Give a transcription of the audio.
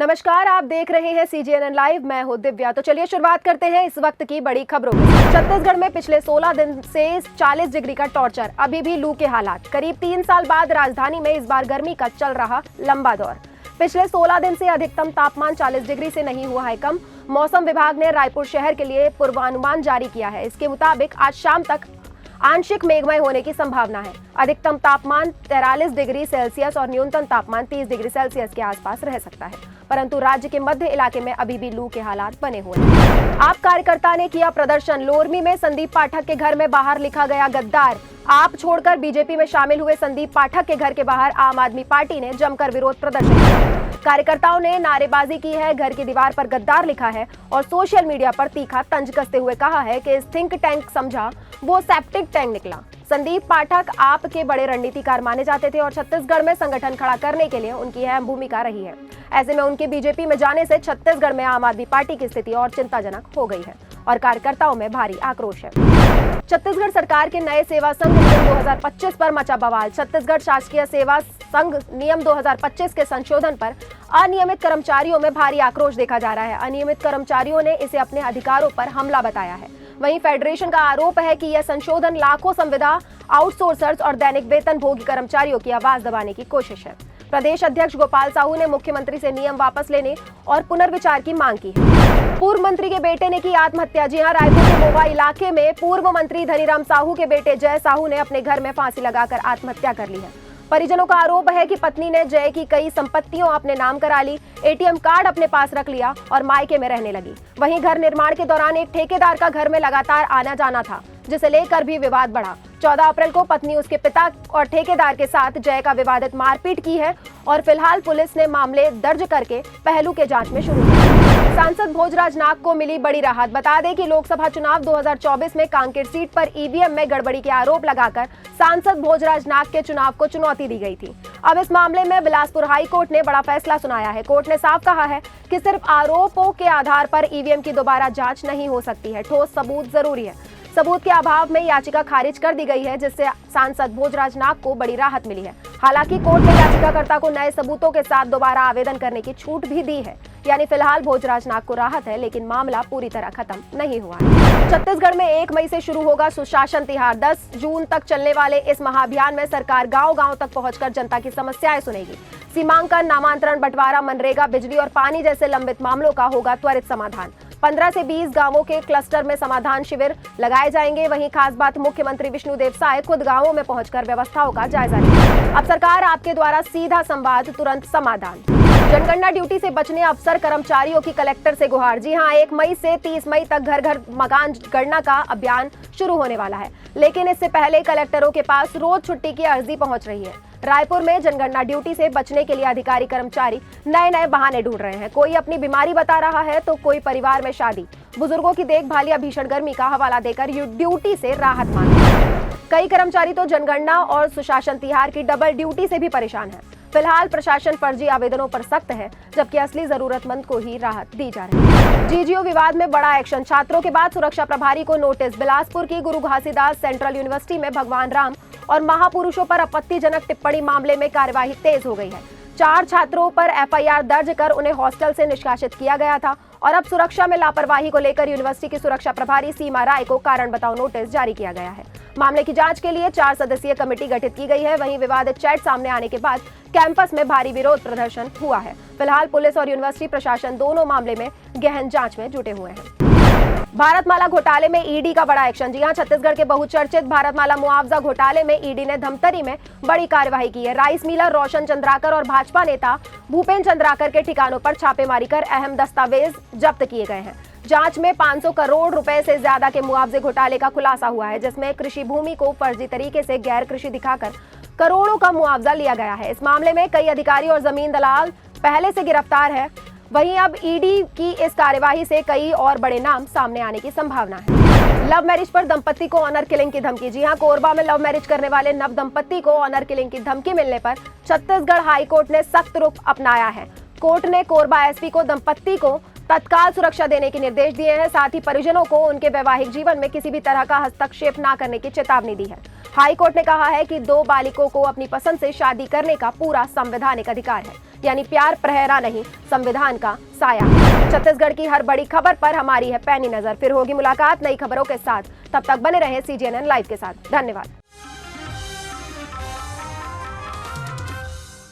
नमस्कार, आप देख रहे हैं CGNN लाइव। मैं हूं दिव्या। तो चलिए शुरुआत करते हैं इस वक्त की बड़ी खबरों से। छत्तीसगढ़ में पिछले 16 दिन से 40 डिग्री का टॉर्चर, अभी भी लू के हालात। करीब 3 साल बाद राजधानी में इस बार गर्मी का चल रहा लंबा दौर। पिछले 16 दिन से अधिकतम तापमान 40 डिग्री से नहीं हुआ है कम। मौसम विभाग ने रायपुर शहर के लिए पूर्वानुमान जारी किया है। इसके मुताबिक आज शाम तक आंशिक मेघमय होने की संभावना है। अधिकतम तापमान 43 डिग्री सेल्सियस और न्यूनतम तापमान 30 डिग्री सेल्सियस के आसपास रह सकता है, परंतु राज्य के मध्य इलाके में अभी भी लू के हालात बने हुए हैं। आप कार्यकर्ता ने किया प्रदर्शन। लोरमी में संदीप पाठक के घर में बाहर लिखा गया गद्दार। आप छोड़कर बीजेपी में शामिल हुए संदीप पाठक के घर के बाहर आम आदमी पार्टी ने जमकर विरोध प्रदर्शन किया। कार्यकर्ताओं ने नारेबाजी की है, घर की दीवार पर गद्दार लिखा है और सोशल मीडिया पर तीखा तंज कसते हुए कहा है कि इस थिंक टैंक समझा वो सेप्टिक टैंक निकला। संदीप पाठक आप के बड़े रणनीतिकार माने जाते थे और छत्तीसगढ़ में संगठन खड़ा करने के लिए उनकी अहम भूमिका रही है। ऐसे में उनके बीजेपी में जाने से छत्तीसगढ़ में आम आदमी पार्टी की स्थिति और चिंताजनक हो गई है और कार्यकर्ताओं में भारी आक्रोश है। छत्तीसगढ़ सरकार के नए सेवा संघ नियम 2025 पर मचा बवाल। छत्तीसगढ़ शासकीय सेवा संघ नियम 2025 के संशोधन पर अनियमित कर्मचारियों में भारी आक्रोश देखा जा रहा है। अनियमित कर्मचारियों ने इसे अपने अधिकारों पर हमला बताया है। वहीं फेडरेशन का आरोप है कि यह संशोधन लाखों संविदा आउटसोर्सर्स और दैनिक वेतन भोगी कर्मचारियों की आवाज दबाने की कोशिश है। प्रदेश अध्यक्ष गोपाल साहू ने मुख्यमंत्री से नियम वापस लेने और पुनर्विचार की मांग की है। पूर्व मंत्री के बेटे ने की आत्महत्या। जी हां, रायपुर के मोवा इलाके में पूर्व मंत्री धनीराम साहू के बेटे जय साहू ने अपने घर में फांसी लगाकर आत्महत्या कर ली है। परिजनों का आरोप है कि पत्नी ने जय की कई संपत्तियों अपने नाम करा ली, ATM कार्ड अपने पास रख लिया और मायके में रहने लगी। वहीं घर निर्माण के दौरान एक ठेकेदार का घर में लगातार आना जाना था, जिसे लेकर भी विवाद बढ़ा। 14 अप्रैल को पत्नी उसके पिता और ठेकेदार के साथ जय का विवादित मारपीट की है और फिलहाल पुलिस ने मामले दर्ज करके पहलू के जांच में शुरू किया। सांसद भोजराज नाग को मिली बड़ी राहत। बता दें कि लोकसभा चुनाव 2024 में कांकेर सीट पर EVM में गड़बड़ी के आरोप लगाकर सांसद भोजराज नाग के चुनाव को चुनौती दी गई थी। अब इस मामले में बिलासपुर हाई कोर्ट ने बड़ा फैसला सुनाया है। कोर्ट ने साफ कहा है कि सिर्फ आरोपों के आधार पर EVM की दोबारा जांच नहीं हो सकती है, ठोस सबूत जरूरी है। सबूत के अभाव में याचिका खारिज कर दी गई है, जिससे सांसद भोजराज नाग को बड़ी राहत मिली है। हालांकि कोर्ट ने याचिकाकर्ता को नए सबूतों के साथ दोबारा आवेदन करने की छूट भी दी है। यानी फिलहाल भोजराज नाग को राहत है, लेकिन मामला पूरी तरह खत्म नहीं हुआ है। छत्तीसगढ़ में 1 मई से शुरू होगा सुशासन तिहार। 10 जून तक चलने वाले इस महाअभियान में सरकार गांव-गांव तक पहुंचकर जनता की समस्याएं सुनेगी। सीमांकन, नामांतरण, बंटवारा, मनरेगा, बिजली और पानी जैसे लंबित मामलों का होगा त्वरित समाधान। 15 से 20 गांवों के क्लस्टर में समाधान शिविर लगाए जाएंगे। वहीं खास बात, मुख्यमंत्री विष्णुदेव साय खुद गांवों में पहुंचकर व्यवस्थाओं का जायजा लेंगे। अब सरकार आपके द्वारा सीधा संवाद, तुरंत समाधान। जनगणना ड्यूटी से बचने अफसर कर्मचारियों की कलेक्टर से गुहार। जी हां, 1 मई से 30 मई तक घर घर मकान गणना का अभियान शुरू होने वाला है, लेकिन इससे पहले कलेक्टरों के पास रोज छुट्टी की अर्जी पहुंच रही है। रायपुर में जनगणना ड्यूटी से बचने के लिए अधिकारी कर्मचारी नए नए बहाने ढूंढ रहे हैं। कोई अपनी बीमारी बता रहा है तो कोई परिवार में शादी, बुजुर्गों की देखभाल या भीषण गर्मी का हवाला देकर ड्यूटी से राहत मांग रहे हैं। कई कर्मचारी तो जनगणना और सुशासन तिहार की डबल ड्यूटी से भी परेशान है। फिलहाल प्रशासन फर्जी आवेदनों पर सख्त है, जबकि असली जरूरतमंद को ही राहत दी जा रही है। GGO विवाद में बड़ा एक्शन। छात्रों के बाद सुरक्षा प्रभारी को नोटिस। बिलासपुर की गुरु घासीदास सेंट्रल यूनिवर्सिटी में भगवान राम और महापुरुषों पर आपत्तिजनक टिप्पणी मामले में कार्यवाही तेज हो गई है। 4 छात्रों पर FIR दर्ज कर उन्हें हॉस्टल से निष्कासित किया गया था और अब सुरक्षा में लापरवाही को लेकर यूनिवर्सिटी की सुरक्षा प्रभारी सीमा राय को कारण बताओ नोटिस जारी किया गया है। मामले की जांच के लिए 4 सदस्यीय कमेटी गठित की गई है। वहीं विवादित चैट सामने आने के बाद कैंपस में भारी विरोध प्रदर्शन हुआ है। फिलहाल पुलिस और यूनिवर्सिटी प्रशासन दोनों मामले में गहन जांच में जुटे हुए हैं। भारतमाला घोटाले में ED का बड़ा एक्शन। जी हां, छत्तीसगढ़ के बहुचर्चित भारतमाला मुआवजा घोटाले में ED ने धमतरी में बड़ी कार्रवाई की है। राइस मिलर रोशन चंद्राकर और भाजपा नेता भूपेन चंद्राकर के ठिकानों पर छापेमारी कर अहम दस्तावेज जब्त किए गए हैं। जांच में 500 करोड़ रुपए से ज्यादा के मुआवजे घोटाले का खुलासा हुआ है, जिसमें कृषि भूमि को फर्जी तरीके से गैर कृषि दिखाकर करोड़ों का मुआवजा लिया गया है। इस मामले में कई अधिकारी और जमीन दलाल पहले से गिरफ्तार है। वहीं अब ED की इस कार्यवाही से कई और बड़े नाम सामने आने की संभावना है। लव मैरिज पर दंपति को ऑनर किलिंग की धमकी। जी हां, कोरबा में लव मैरिज करने वाले नव दंपति को ऑनर किलिंग की धमकी मिलने पर छत्तीसगढ़ हाई कोर्ट ने सख्त रुख अपनाया है। कोर्ट ने कोरबा SP को दंपति को तत्काल सुरक्षा देने के निर्देश दिए हैं। साथ ही परिजनों को उनके वैवाहिक जीवन में किसी भी तरह का हस्तक्षेप न करने की चेतावनी दी है। हाई कोर्ट ने कहा है कि 2 बालिकों को अपनी पसंद से शादी करने का पूरा संवैधानिक अधिकार है। यानी प्यार प्रहरा नहीं, संविधान का साया। छत्तीसगढ़ की हर बड़ी खबर पर हमारी है पैनी नजर। फिर होगी मुलाकात नई खबरों के साथ। तब तक बने रहे CGNN लाइव के साथ। धन्यवाद।